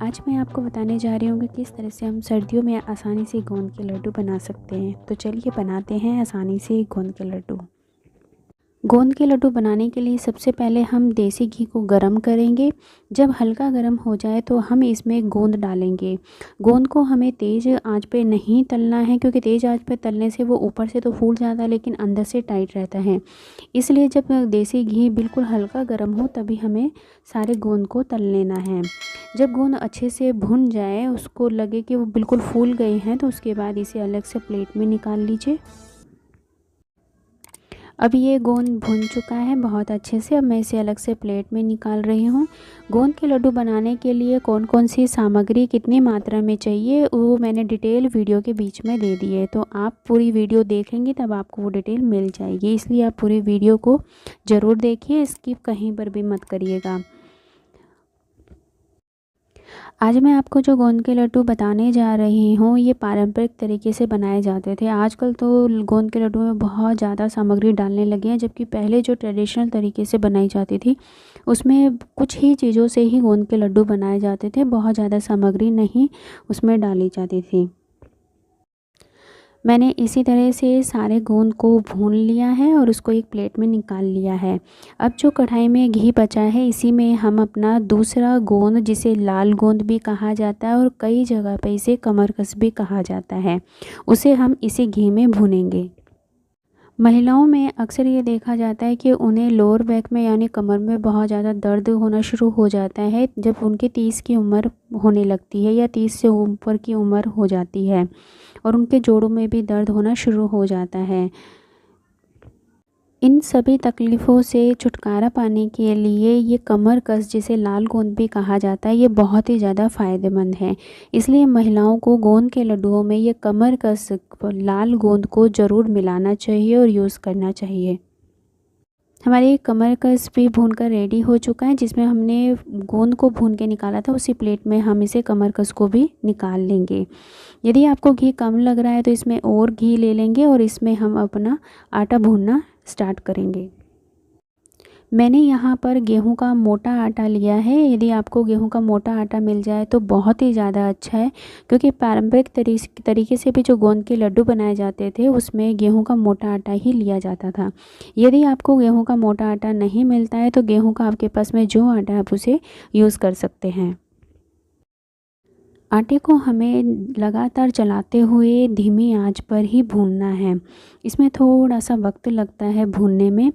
आज मैं आपको बताने जा रही हूँ कि किस तरह से हम सर्दियों में आसानी से गोंद के लड्डू बना सकते हैं। तो चलिए बनाते हैं आसानी से गोंद के लड्डू। गोंद के लड्डू बनाने के लिए सबसे पहले हम देसी घी को गरम करेंगे। जब हल्का गरम हो जाए तो हम इसमें गोंद डालेंगे। गोंद को हमें तेज़ आंच पे नहीं तलना है, क्योंकि तेज़ आंच पे तलने से वो ऊपर से तो फूल जाता है लेकिन अंदर से टाइट रहता है। इसलिए जब देसी घी बिल्कुल हल्का गरम हो तभी हमें सारे गोंद को तल लेना है। जब गोंद अच्छे से भुन जाए, उसको लगे कि वो बिल्कुल फूल गए हैं, तो उसके बाद इसे अलग से प्लेट में निकाल लीजिए। अब ये गोंद भुन चुका है बहुत अच्छे से। अब मैं इसे अलग से प्लेट में निकाल रही हूँ। गोंद के लड्डू बनाने के लिए कौन कौन सी सामग्री कितनी मात्रा में चाहिए वो मैंने डिटेल वीडियो के बीच में दे दी है, तो आप पूरी वीडियो देखेंगे तब आपको वो डिटेल मिल जाएगी। इसलिए आप पूरी वीडियो को ज़रूर देखिए, स्किप कहीं पर भी मत करिएगा। आज मैं आपको जो गोंद के लड्डू बताने जा रही हूँ, ये पारंपरिक तरीके से बनाए जाते थे। आजकल तो गोंद के लड्डू में बहुत ज़्यादा सामग्री डालने लगे हैं, जबकि पहले जो ट्रेडिशनल तरीके से बनाई जाती थी उसमें कुछ ही चीज़ों से ही गोंद के लड्डू बनाए जाते थे। बहुत ज़्यादा सामग्री नहीं उसमें डाली जाती थी। मैंने इसी तरह से सारे गोंद को भून लिया है और उसको एक प्लेट में निकाल लिया है। अब जो कढ़ाई में घी बचा है, इसी में हम अपना दूसरा गोंद, जिसे लाल गोंद भी कहा जाता है और कई जगह पर इसे कमरकस भी कहा जाता है, उसे हम इसी घी में भूनेंगे। महिलाओं में अक्सर ये देखा जाता है कि उन्हें लोअर बैक में यानी कमर में बहुत ज़्यादा दर्द होना शुरू हो जाता है जब उनकी 30 की उम्र होने लगती है या 30 से ऊपर की उम्र हो जाती है, और उनके जोड़ों में भी दर्द होना शुरू हो जाता है। इन सभी तकलीफ़ों से छुटकारा पाने के लिए ये कमर कस, जिसे लाल गोंद भी कहा जाता है, ये बहुत ही ज़्यादा फ़ायदेमंद है। इसलिए महिलाओं को गोंद के लड्डुओं में ये कमर कस लाल गोंद को ज़रूर मिलाना चाहिए और यूज़ करना चाहिए। हमारी कमर कस भी भूनकर रेडी हो चुका है। जिसमें हमने गोंद को भून के निकाला था, उसी प्लेट में हम इसे कमर कस को भी निकाल लेंगे। यदि आपको घी कम लग रहा है तो इसमें और घी ले लेंगे और इसमें हम अपना आटा भूनना स्टार्ट करेंगे। मैंने यहाँ पर गेहूं का मोटा आटा लिया है। यदि आपको गेहूं का मोटा आटा मिल जाए तो बहुत ही ज़्यादा अच्छा है, क्योंकि पारंपरिक तरीके से भी जो गोंद के लड्डू बनाए जाते थे उसमें गेहूं का मोटा आटा ही लिया जाता था। यदि आपको गेहूं का मोटा आटा नहीं मिलता है तो गेहूं का आपके पास में जो आटा है आप उसे यूज़ कर सकते हैं। आटे को हमें लगातार चलाते हुए धीमी आंच पर ही भूनना है। इसमें थोड़ा सा वक्त लगता है भूनने में।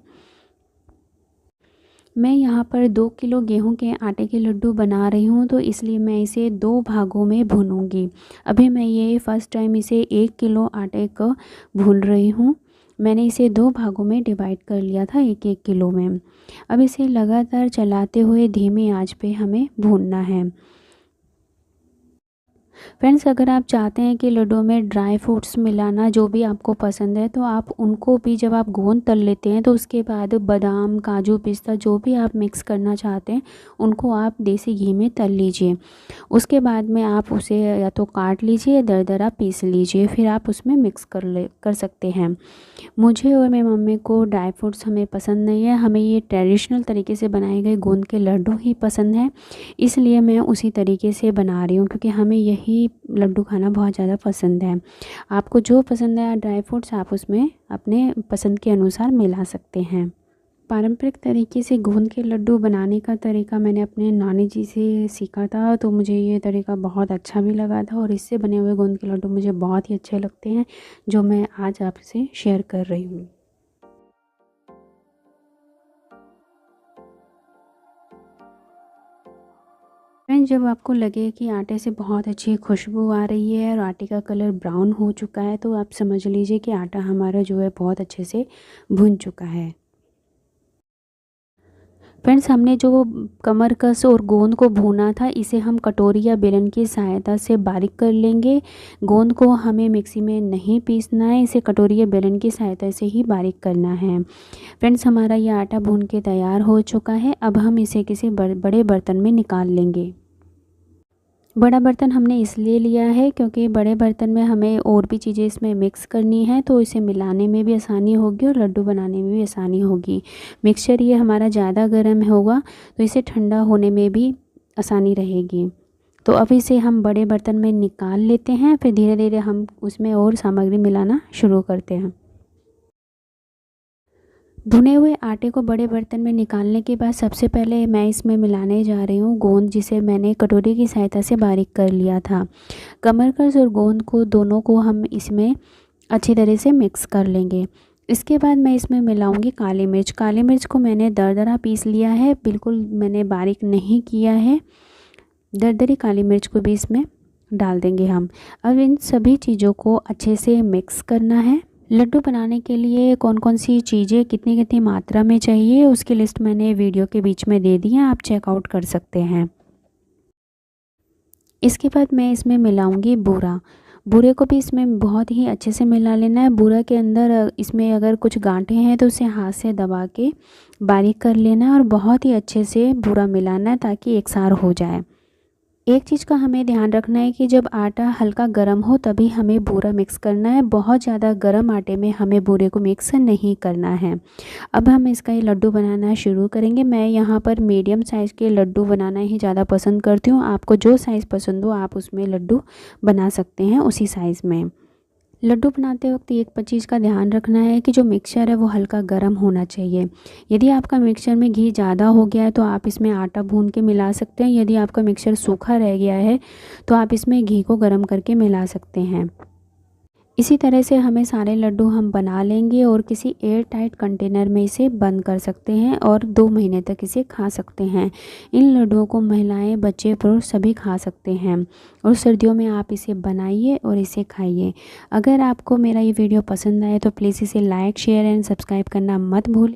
मैं यहाँ पर 2 किलो गेहूं के आटे के लड्डू बना रही हूँ, तो इसलिए मैं इसे 2 भागों में भूनूंगी। अभी मैं ये फर्स्ट टाइम इसे 1 किलो आटे को भून रही हूँ। मैंने इसे 2 भागों में डिवाइड कर लिया था 1-1 किलो में। अब इसे लगातार चलाते हुए धीमी आंच पे हमें भूनना है। फ्रेंड्स, अगर आप चाहते हैं कि लड्डू में ड्राई फ्रूट्स मिलाना जो भी आपको पसंद है, तो आप उनको भी जब आप गोंद तल लेते हैं तो उसके बाद बादाम, काजू, पिस्ता जो भी आप मिक्स करना चाहते हैं उनको आप देसी घी में तल लीजिए। उसके बाद में आप उसे या तो काट लीजिए या दरदरा पीस लीजिए, फिर आप उसमें मिक्स कर सकते हैं। मुझे और मेरी मम्मी को ड्राई फ्रूट्स हमें पसंद नहीं है। हमें ये ट्रेडिशनल तरीके से बनाए गए गोंद के लड्डू ही पसंद हैं, इसलिए मैं उसी तरीके से बना रही हूँ, क्योंकि हमें यही लड्डू खाना बहुत ज़्यादा पसंद है। आपको जो पसंद है ड्राई फ्रूट्स आप उसमें अपने पसंद के अनुसार मिला सकते हैं। पारंपरिक तरीके से गोंद के लड्डू बनाने का तरीका मैंने अपने नानी जी से सीखा था, तो मुझे ये तरीका बहुत अच्छा भी लगा था और इससे बने हुए गोंद के लड्डू मुझे बहुत ही अच्छे लगते हैं, जो मैं आज आपसे शेयर कर रही हूँ। फ्रेंड्स, जब आपको लगे कि आटे से बहुत अच्छी खुशबू आ रही है और आटे का कलर ब्राउन हो चुका है, तो आप समझ लीजिए कि आटा हमारा जो है बहुत अच्छे से भुन चुका है। फ्रेंड्स, हमने जो कमरकस और गोंद को भूना था, इसे हम कटोरी या बेलन की सहायता से बारीक कर लेंगे। गोंद को हमें मिक्सी में नहीं पीसना है, इसे कटोरी या बेलन की सहायता से ही बारीक करना है। फ्रेंड्स, हमारा ये आटा भून के तैयार हो चुका है। अब हम इसे किसी बड़े बर्तन में निकाल लेंगे। बड़ा बर्तन हमने इसलिए लिया है क्योंकि बड़े बर्तन में हमें और भी चीज़ें इसमें मिक्स करनी है, तो इसे मिलाने में भी आसानी होगी और लड्डू बनाने में भी आसानी होगी। मिक्सचर ये हमारा ज़्यादा गर्म होगा तो इसे ठंडा होने में भी आसानी रहेगी। तो अब इसे हम बड़े बर्तन में निकाल लेते हैं, फिर धीरे धीरे हम उसमें और सामग्री मिलाना शुरू करते हैं। भुने हुए आटे को बड़े बर्तन में निकालने के बाद सबसे पहले मैं इसमें मिलाने जा रही हूँ गोंद, जिसे मैंने कटोरी की सहायता से बारीक कर लिया था। कमरकस और गोंद को दोनों को हम इसमें अच्छी तरह से मिक्स कर लेंगे। इसके बाद मैं इसमें मिलाऊंगी काली मिर्च। काली मिर्च को मैंने दरदरा पीस लिया है, बिल्कुल मैंने बारीक नहीं किया है। दरदरी काली मिर्च को भी इसमें डाल देंगे हम। अब इन सभी चीज़ों को अच्छे से मिक्स करना है। लड्डू बनाने के लिए कौन कौन सी चीज़ें कितनी कितनी मात्रा में चाहिए उसकी लिस्ट मैंने वीडियो के बीच में दे दी है, आप चेकआउट कर सकते हैं। इसके बाद मैं इसमें मिलाऊंगी बूरा। बूरे को भी इसमें बहुत ही अच्छे से मिला लेना है। बूरा के अंदर इसमें अगर कुछ गांठें हैं तो उसे हाथ से दबा के बारीक कर लेना है और बहुत ही अच्छे से बूरा मिलाना है ताकि एकसार हो जाए। एक चीज़ का हमें ध्यान रखना है कि जब आटा हल्का गर्म हो तभी हमें बूरा मिक्स करना है। बहुत ज़्यादा गर्म आटे में हमें बूरे को मिक्स नहीं करना है। अब हम इसका ये लड्डू बनाना शुरू करेंगे। मैं यहाँ पर मीडियम साइज़ के लड्डू बनाना ही ज़्यादा पसंद करती हूँ। आपको जो साइज़ पसंद हो आप उसमें लड्डू बना सकते हैं उसी साइज़ में। लड्डू बनाते वक्त एक चीज़ का ध्यान रखना है कि जो मिक्सचर है वो हल्का गर्म होना चाहिए। यदि आपका मिक्सचर में घी ज़्यादा हो गया है तो आप इसमें आटा भून के मिला सकते हैं। यदि आपका मिक्सचर सूखा रह गया है तो आप इसमें घी को गर्म करके मिला सकते हैं। इसी तरह से हमें सारे लड्डू हम बना लेंगे और किसी एयर टाइट कंटेनर में इसे बंद कर सकते हैं और 2 महीने तक इसे खा सकते हैं। इन लड्डुओं को महिलाएं, बच्चे, पुरुष सभी खा सकते हैं और सर्दियों में आप इसे बनाइए और इसे खाइए। अगर आपको मेरा ये वीडियो पसंद आए तो प्लीज़ इसे लाइक, शेयर एंड सब्सक्राइब करना मत भूलिए।